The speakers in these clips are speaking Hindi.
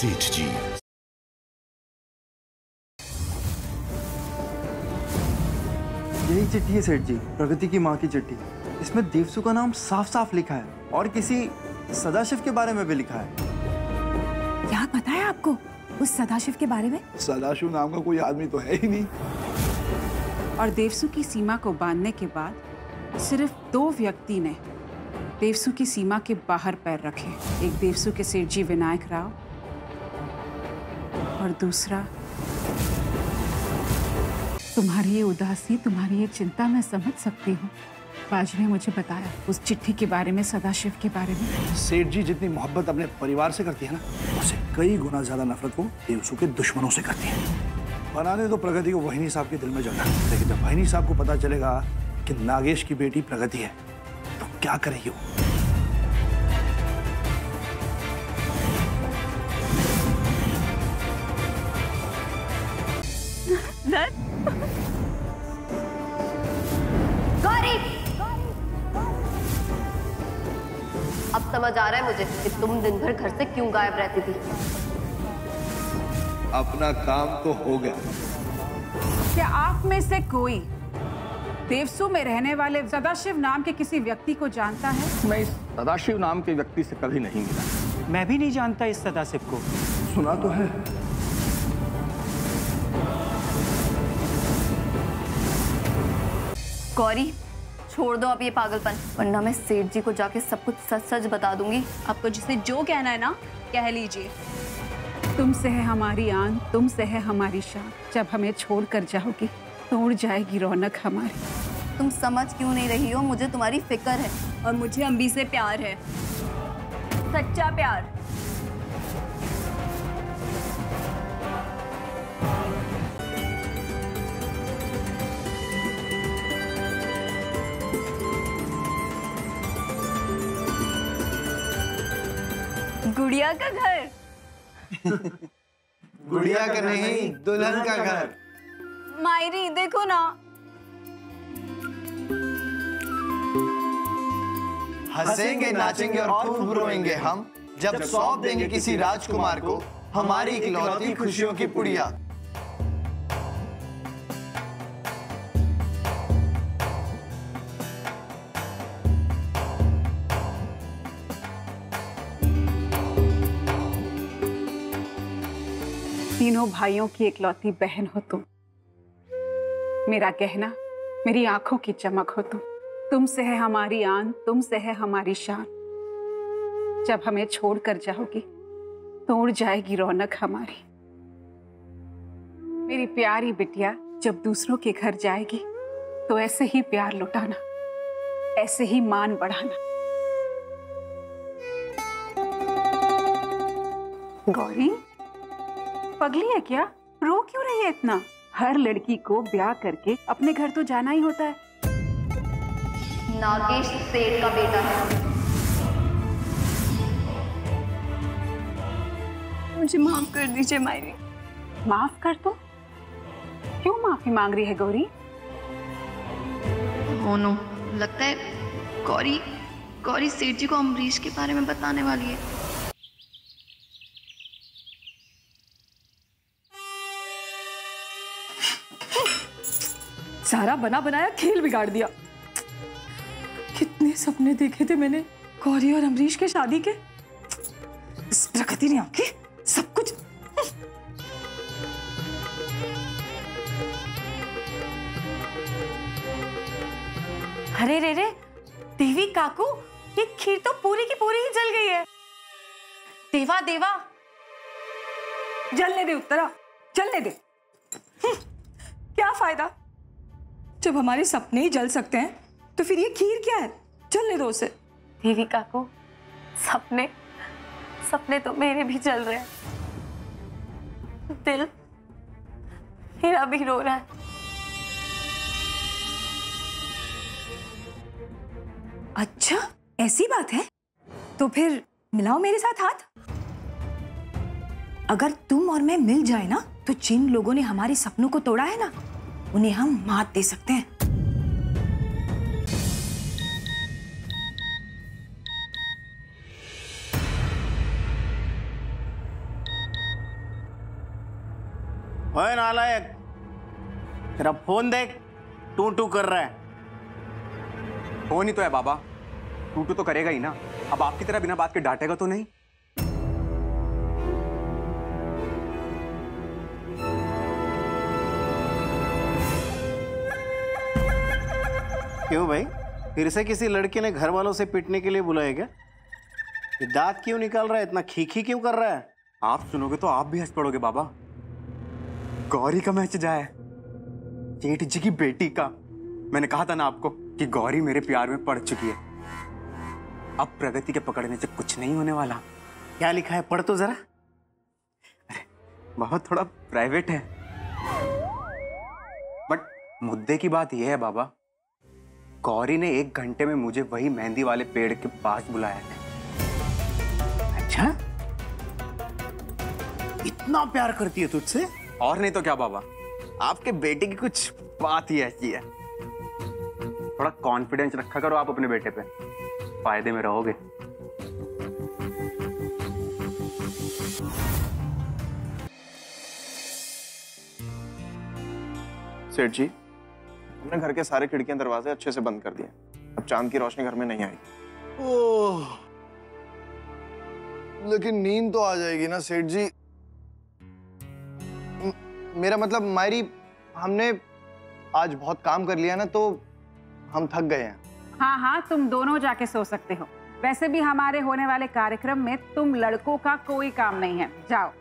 सेठ जी। यही चिट्ठी है सेठ जी, प्रगति की माँ की चिट्ठी। इसमें देवसु का नाम साफ साफ लिखा है और किसी सदाशिव के बारे में भी लिखा है। क्या पता है आपको उस सदाशिव के बारे में? सदाशिव नाम का कोई आदमी तो है ही नहीं। और देवसु की सीमा को बांधने के बाद सिर्फ 2 व्यक्ति ने देवसु की सीमा के बाहर पैर रखे। एक देवसु के सेठ जी विनायक राव और दूसरा तुम्हारी ये उदासी, तुम्हारी ये चिंता मैं समझ सकती हूँ। बाजी ने मुझे बताया उस चिट्ठी के बारे में, सदाशिव के बारे में। सेठ जी जितनी मोहब्बत अपने परिवार से करती है ना, उससे कई गुना ज्यादा नफरत वो देवसु के दुश्मनों से करती है। बनाने तो प्रगति को वहीनी साहब के दिल में जगह, लेकिन जब वहीनी साहब को पता चलेगा कि नागेश की बेटी प्रगति है तो क्या करेगी वो? गौरी! अब समझ आ रहा है मुझे कि तुम दिन भर घर से क्यों गायब रहती थी। अपना काम तो हो गया। क्या आप में से कोई देवसु में रहने वाले सदाशिव नाम के किसी व्यक्ति को जानता है? मैं इस सदाशिव नाम के व्यक्ति से कभी नहीं मिला। मैं भी नहीं जानता इस सदाशिव को। सुना तो है। गौरी, छोड़ दो अब ये पागलपन, वरना मैं सेठ जी को जाके सब कुछ सच सच बता दूंगी। आपको जिसे जो कहना है ना कह लीजिए। तुमसे है हमारी आन, तुमसे है हमारी शान। जब हमें छोड़ कर जाओगी तो उड़ जाएगी रौनक हमारी। तुम समझ क्यों नहीं रही हो? मुझे तुम्हारी फिक्र है और मुझे अम्बी से प्यार है, सच्चा प्यार। गुड़िया का घर। गुड़िया का नहीं, दुल्हन का घर। मायरी देखो ना, हंसेंगे, नाचेंगे और खूब रोएंगे हम जब सौंप देंगे किसी राजकुमार को हमारी इकलौती खुशियों की पुड़िया। तीनों भाइयों की इकलौती बहन हो तुम, मेरा गहना, मेरी आंखों की चमक हो तुम। तुमसे है हमारी आन, तुमसे है हमारी शान। जब हमें छोड़ कर जाओगी तो उड़ जाएगी रौनक हमारी। मेरी प्यारी बिटिया जब दूसरों के घर जाएगी तो ऐसे ही प्यार लुटाना, ऐसे ही मान बढ़ाना। गौरी, पगली है क्या? रो क्यों रही है इतना? हर लड़की को ब्याह करके अपने घर तो जाना ही होता है। नागेश सेठ का बेटा है। मुझे माफ कर दीजिए मायरी। माफ कर दो? क्यों माफी मांग रही है गौरी? ओ नो, लगता है गौरी सेठ जी को अम्बरीश के बारे में बताने वाली है। सारा बना बनाया खेल बिगाड़ दिया। कितने सपने देखे थे मैंने गौरी और अमरीश के शादी के। इस प्रकृति ने आके सब कुछ। अरे रे रे देवी काकू, ये खीर तो पूरी की पूरी ही जल गई है। देवा देवा, जलने दे उत्तरा, जलने दे। क्या फायदा जब हमारे सपने ही जल सकते हैं, तो फिर ये खीर क्या है? जलने दो उसे। देवी काकू, सपने तो मेरे भी चल रहे हैं। दिल मेरा भी रो रहा है। अच्छा, ऐसी बात है? तो फिर मिलाओ मेरे साथ हाथ। अगर तुम और मैं मिल जाए ना, तो जिन लोगों ने हमारे सपनों को तोड़ा है ना, उन्हें हम मात दे सकते हैं। ओए नालायक, तेरा फोन देख, टू टू कर रहा है। फोन ही तो है बाबा, टू तो करेगा ही ना। अब आपकी तरह बिना बात के डांटेगा तो नहीं। क्यों भाई, फिर से किसी लड़के ने घर वालों से पिटने के लिए बुलाया क्या? ये दांत क्यों निकाल रहा है, इतना खीखी क्यों कर रहा है? आप सुनोगे तो आप भी हंस पड़ोगे बाबा। गौरी का मैसेज आया है, जेठ जी की बेटी का। मैंने कहा था ना आपको कि गौरी मेरे प्यार में पड़ चुकी है। अब प्रगति के पकड़ने से कुछ नहीं होने वाला। क्या लिखा है, पढ़ तो जरा। अरे बाबा, थोड़ा प्राइवेट है, बट मुद्दे की बात यह है बाबा, गौरी ने 1 घंटे में मुझे वही मेहंदी वाले पेड़ के पास बुलाया है। अच्छा, इतना प्यार करती है तुझसे? और नहीं तो क्या बाबा, आपके बेटे की कुछ बात ही ऐसी है। थोड़ा कॉन्फिडेंस रखा करो आप अपने बेटे पे, फायदे में रहोगे। सेठ जी, हमने घर के सारे खिड़कियां दरवाजे अच्छे से बंद कर दिए। अब चांद की रोशनी घर में नहीं आएगी। ओह, लेकिन नींद तो आ जाएगी ना सेठ जी। मेरा मतलब मायरी, हमने आज बहुत काम कर लिया ना, तो हम थक गए हैं। हाँ हाँ, तुम दोनों जाके सो सकते हो। वैसे भी हमारे होने वाले कार्यक्रम में तुम लड़कों का कोई काम नहीं है, जाओ।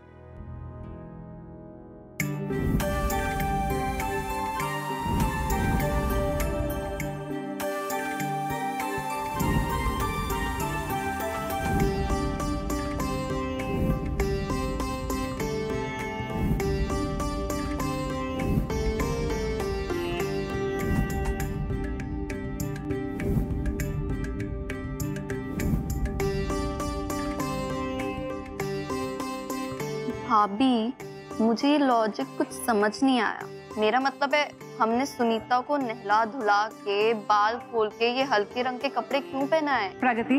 भाभी, मुझे ये लॉजिक कुछ समझ नहीं आया। मेरा मतलब है, हमने सुनीता को नहला धुला के, बाल खोल के, ये हल्के रंग के कपड़े क्यों पहनाए? प्रगति,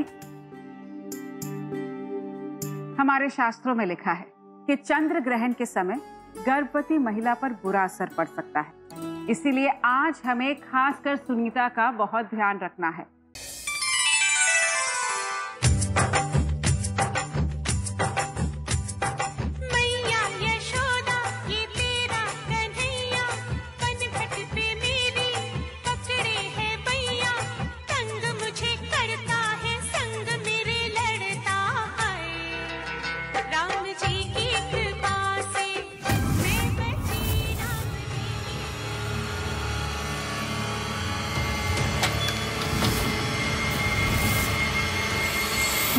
हमारे शास्त्रों में लिखा है कि चंद्र ग्रहण के समय गर्भवती महिला पर बुरा असर पड़ सकता है। इसीलिए आज हमें खासकर सुनीता का बहुत ध्यान रखना है।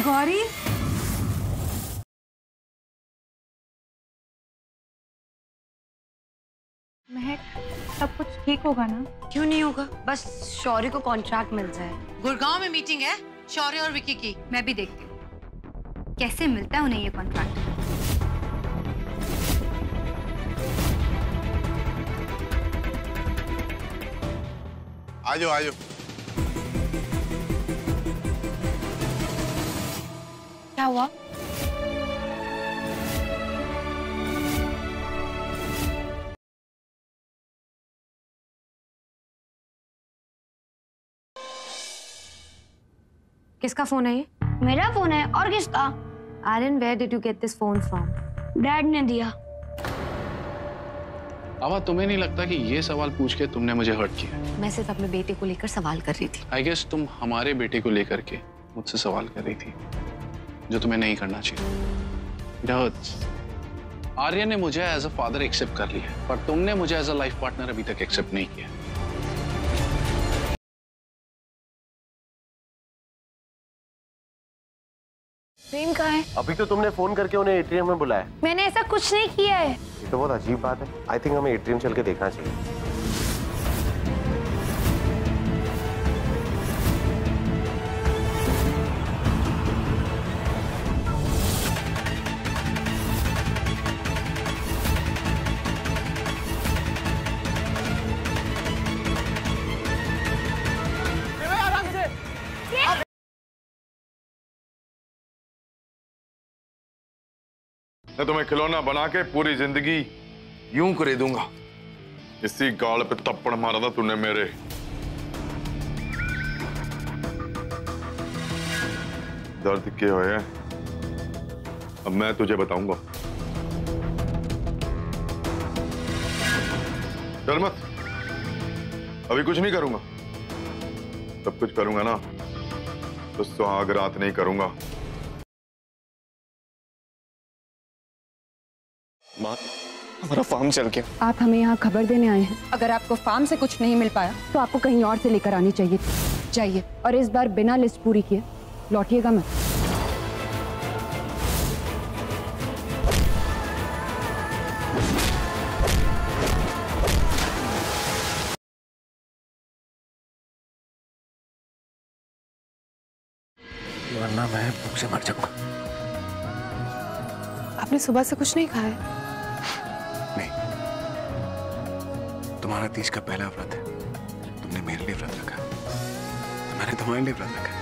गौरी, महक, सब कुछ ठीक होगा ना? क्यों नहीं होगा, बस शौर्य को कॉन्ट्रैक्ट मिल जाए। गुड़गांव में मीटिंग है शौर्य और विकी की। मैं भी देखती हूँ कैसे मिलता है उन्हें ये कॉन्ट्रैक्ट। आजो आजो। क्या हुआ? किसका फोन है ये? मेरा फोन है, और किसका? Aryan, where did you get this phone from? Dad ने दिया। आवा, तुम्हें नहीं लगता कि ये सवाल पूछ के तुमने मुझे हर्ट किया? मैं सिर्फ अपने बेटे को लेकर सवाल कर रही थी। आई गेस तुम हमारे बेटे को लेकर के मुझसे सवाल कर रही थी, जो तुम्हें नहीं करना चाहिए। आर्यन ने मुझे एज अ फादर एक्सेप्ट कर लिया, पर तुमने मुझे एज अ लाइफ पार्टनर अभी तक एक्सेप्ट नहीं किया। प्रेम कहाँ है? अभी तो तुमने फोन करके उन्हें एटीएम में बुलाया। मैंने ऐसा कुछ नहीं किया है। ये तो बहुत अजीब बात है। आई थिंक हमें एटीएम चल के देखना चाहिए। मैं तुम्हें खिलौना बना के पूरी जिंदगी यूं करे दूंगा। इसी गाल पे थप्पड़ मारा था तूने मेरे। दर्द क्या है अब मैं तुझे बताऊंगा। डर मत, अभी कुछ नहीं करूंगा। सब कुछ करूंगा ना तो सुहाग रात नहीं करूंगा। माँ, हमारा फार्म चल गया। आप हमें यहाँ खबर देने आए हैं। अगर आपको फार्म से कुछ नहीं मिल पाया तो आपको कहीं और से लेकर आनी चाहिए थी। जाइए और इस बार बिना लिस्ट पूरी किए लौटिएगा मत। वरना मैं भूख से मर जाऊंगा। आपने सुबह से कुछ नहीं खाया है? नहीं, तुम्हारा तीज का पहला व्रत है। तुमने मेरे लिए व्रत रखा, तो मैंने तुम्हारे लिए व्रत रखा।